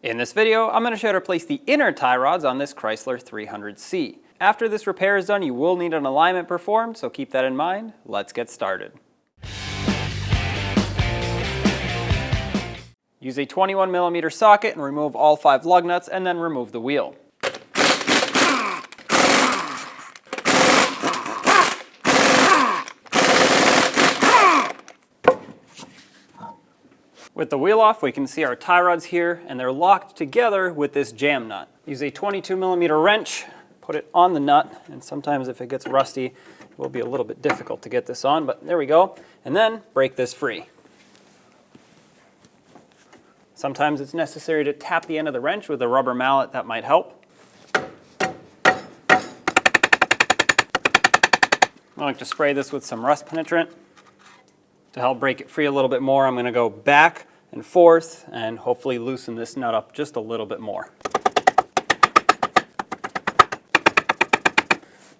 In this video, I'm going to show you how to place the inner tie rods on this Chrysler 300C. After this repair is done, you will need an alignment performed, so keep that in mind. Let's get started. Use a 21mm socket and remove all 5 lug nuts, and then remove the wheel. With the wheel off, we can see our tie rods here, and they're locked together with this jam nut. Use a 22mm wrench, put it on the nut, and sometimes if it gets rusty, it will be a little bit difficult to get this on, but there we go. And then break this free. Sometimes it's necessary to tap the end of the wrench with a rubber mallet. That might help. I like to spray this with some rust penetrant. To help break it free a little bit more, I'm going to go back and forth and hopefully loosen this nut up just a little bit more.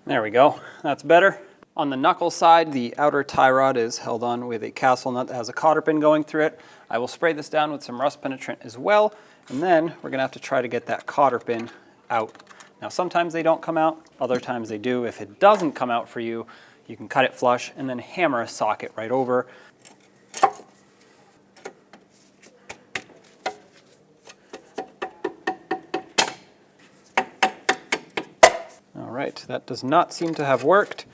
There we go, that's better. On the knuckle side, the outer tie rod is held on with a castle nut that has a cotter pin going through it. I will spray this down with some rust penetrant as well, and then we're going to have to try to get that cotter pin out. Now sometimes they don't come out, other times they do. If it doesn't come out for you, you can cut it flush and then hammer a socket right over. Alright, that does not seem to have worked,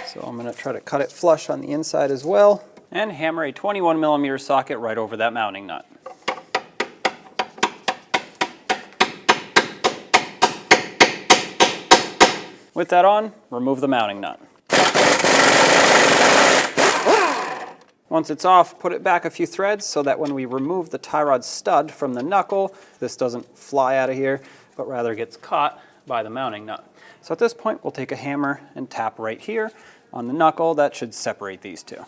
so I'm going to try to cut it flush on the inside as well, and hammer a 21mm socket right over that mounting nut. With that on, remove the mounting nut. Once it's off, put it back a few threads so that when we remove the tie rod stud from the knuckle, this doesn't fly out of here, but rather gets caught by the mounting nut. So at this point, we'll take a hammer and tap right here on the knuckle. That should separate these two.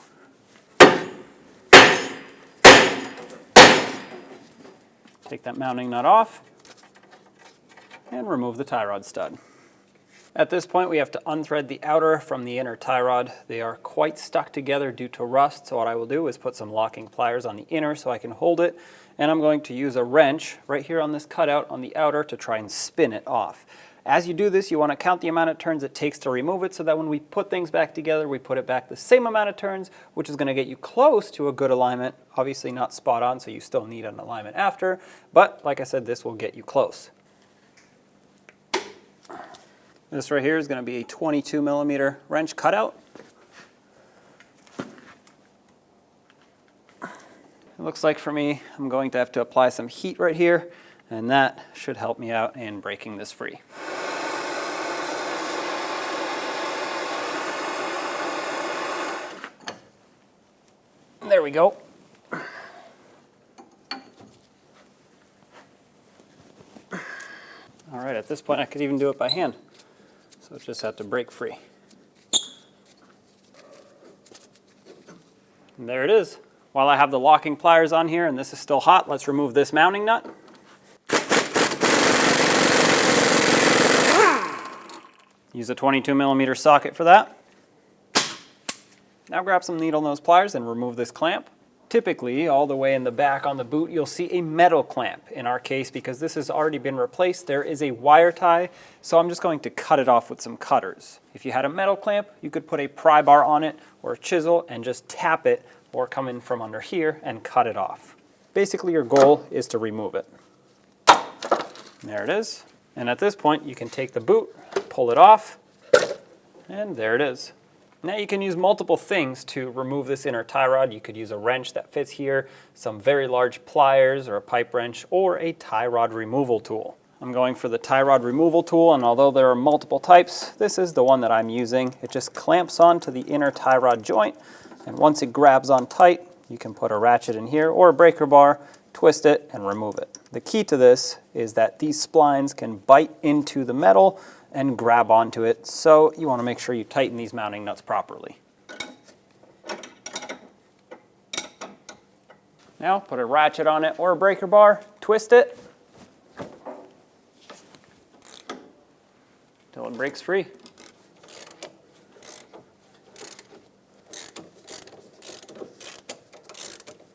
Take that mounting nut off and remove the tie rod stud. At this point, we have to unthread the outer from the inner tie rod. They are quite stuck together due to rust, so what I will do is put some locking pliers on the inner so I can hold it, and I'm going to use a wrench right here on this cutout on the outer to try and spin it off. As you do this, you want to count the amount of turns it takes to remove it so that when we put things back together, we put it back the same amount of turns, which is going to get you close to a good alignment. Obviously not spot on, so you still need an alignment after, but like I said, this will get you close. This right here is going to be a 22mm wrench cutout. It looks like for me, I'm going to have to apply some heat right here, and that should help me out in breaking this free. There we go. All right, at this point I could even do it by hand. So just have to break free. And there it is. While I have the locking pliers on here and this is still hot, let's remove this mounting nut. Use a 22mm socket for that. Now grab some needle nose pliers and remove this clamp. Typically, all the way in the back on the boot, you'll see a metal clamp. In our case, because this has already been replaced, there is a wire tie, so I'm just going to cut it off with some cutters. If you had a metal clamp, you could put a pry bar on it or a chisel and just tap it or come in from under here and cut it off. Basically, your goal is to remove it. There it is. And at this point, you can take the boot, pull it off, and there it is. Now you can use multiple things to remove this inner tie rod. You could use a wrench that fits here, some very large pliers or a pipe wrench, or a tie rod removal tool. I'm going for the tie rod removal tool, and although there are multiple types, this is the one that I'm using. It just clamps onto the inner tie rod joint, and once it grabs on tight, you can put a ratchet in here or a breaker bar, twist it, and remove it. The key to this is that these splines can bite into the metal and grab onto it, so you want to make sure you tighten these mounting nuts properly. Now put a ratchet on it or a breaker bar, twist it until it breaks free.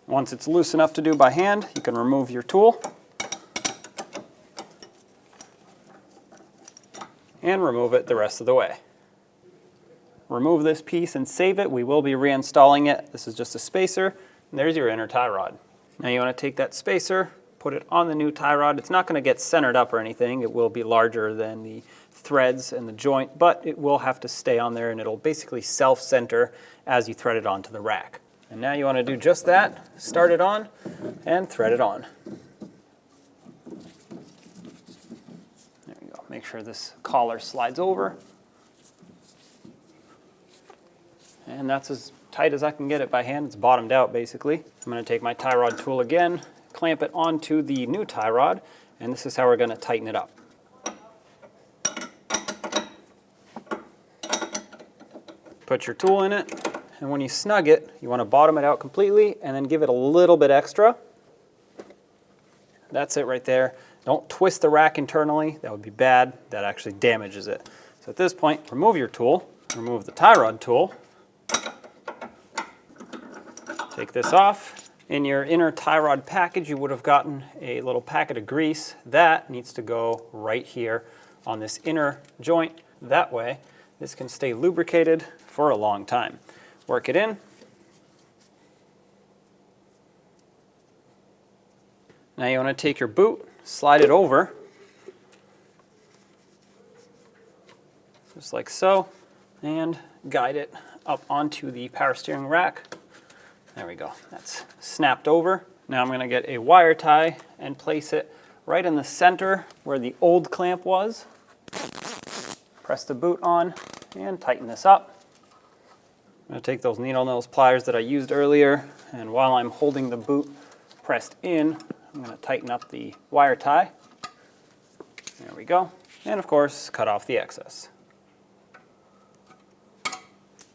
Once it's loose enough to do by hand, you can remove your tool. and remove it the rest of the way. Remove this piece and save it. We will be reinstalling it. This is just a spacer, and there's your inner tie rod. Now you want to take that spacer, put it on the new tie rod. It's not going to get centered up or anything. It will be larger than the threads and the joint, but it will have to stay on there, and it'll basically self-center as you thread it onto the rack. And now you want to do just that. Start it on and thread it on. There you go. Make sure this collar slides over. And that's as tight as I can get it by hand. It's bottomed out basically. I'm going to take my tie rod tool again, clamp it onto the new tie rod, and this is how we're going to tighten it up. Put your tool in it, and when you snug it, you want to bottom it out completely and then give it a little bit extra. That's it right there. Don't twist the rack internally. That would be bad. That actually damages it. So at this point, remove your tool, remove the tie rod tool. Take this off. In your inner tie rod package, you would have gotten a little packet of grease. That needs to go right here on this inner joint. That way, this can stay lubricated for a long time. Work it in. Now you want to take your boot, slide it over, just like so, and guide it up onto the power steering rack. There we go, that's snapped over. Now I'm going to get a wire tie and place it right in the center where the old clamp was. Press the boot on and tighten this up. I'm going to take those needle nose pliers that I used earlier, and while I'm holding the boot pressed in, I'm going to tighten up the wire tie. There we go. And of course, cut off the excess.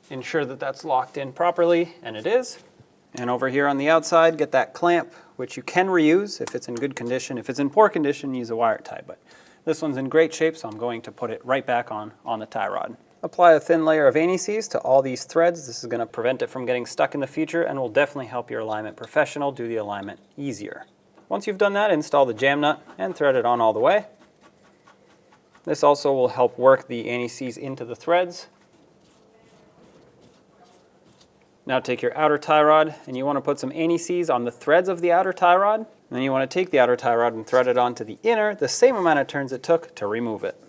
Ensure that that's locked in properly, and it is. And over here on the outside, get that clamp, which you can reuse if it's in good condition. If it's in poor condition, use a wire tie. But this one's in great shape, so I'm going to put it right back on the tie rod. Apply a thin layer of anti-seize to all these threads. This is going to prevent it from getting stuck in the future and will definitely help your alignment professional do the alignment easier. Once you've done that, install the jam nut and thread it on all the way. This also will help work the anti-seize into the threads. Now take your outer tie rod and you want to put some anti-seize on the threads of the outer tie rod. And then you want to take the outer tie rod and thread it onto the inner, the same amount of turns it took to remove it.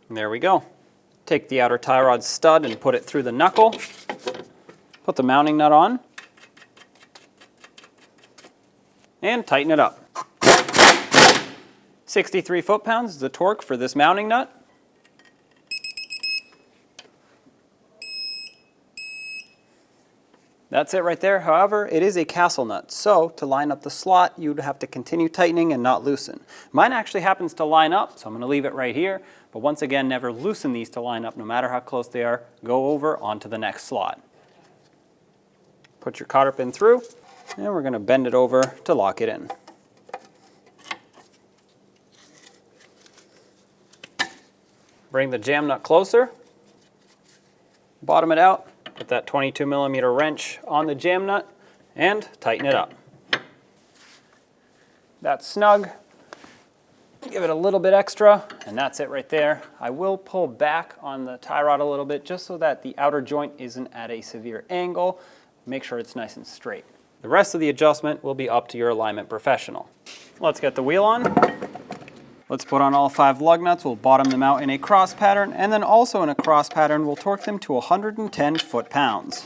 And there we go. Take the outer tie rod stud and put it through the knuckle. Put the mounting nut on. And tighten it up. 63 foot-pounds is the torque for this mounting nut. That's it right there. However, it is a castle nut, so to line up the slot, you'd have to continue tightening and not loosen. Mine actually happens to line up, so I'm going to leave it right here. But once again, never loosen these to line up, no matter how close they are. Go over onto the next slot. Put your cotter pin through, and we're going to bend it over to lock it in. Bring the jam nut closer, bottom it out. Put that 22mm wrench on the jam nut and tighten it up. That's snug. Give it a little bit extra, and that's it right there. I will pull back on the tie rod a little bit just so that the outer joint isn't at a severe angle. Make sure it's nice and straight. The rest of the adjustment will be up to your alignment professional. Let's get the wheel on. Let's put on all 5 lug nuts. We'll bottom them out in a cross pattern, and then also in a cross pattern, we'll torque them to 110 foot-pounds.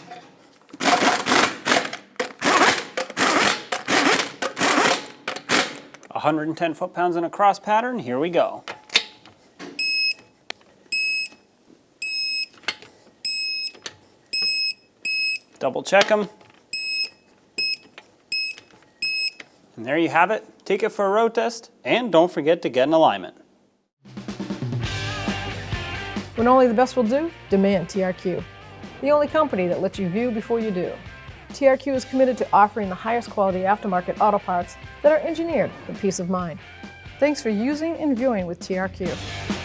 A 110 foot-pounds in a cross pattern, here we go. Double check them. And there you have it. Take it for a road test, and don't forget to get an alignment. When only the best will do, demand TRQ. The only company that lets you view before you do. TRQ is committed to offering the highest quality aftermarket auto parts that are engineered for peace of mind. Thanks for using and viewing with TRQ.